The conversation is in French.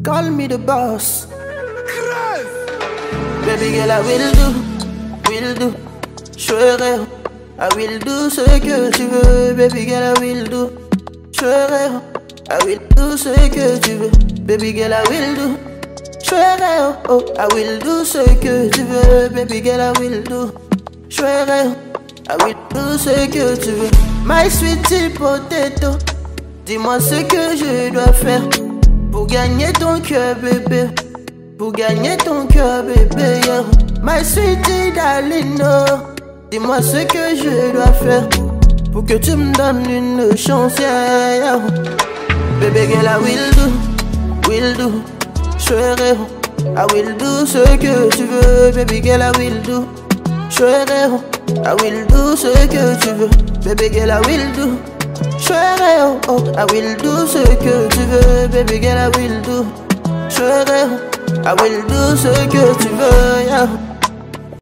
Call me the boss. Baby girl, I will do. Je ferai, I will do ce que tu veux. Baby girl, I will do. Je ferai, I will do ce que tu veux. Baby girl, I will do. Je ferai, oh, I will do ce que tu veux. Baby girl, I will do. Je ferai, I will do ce que tu veux. My sweetie potato, dis-moi ce que je dois faire pour gagner ton cœur, bébé. Pour gagner ton cœur, bébé, yeah. My sweetie darling, oh, dis-moi ce que je dois faire pour que tu me donnes une chance, yeah, yeah. Baby girl, I will do. Je ferai, I will do ce que tu veux. Baby girl, I will do. Je ferai, I will do ce que tu veux. Baby girl, I will do. Je ferai, oh, I will do ce que tu veux. Baby girl, I will do. Je ferai, I will do ce que tu veux.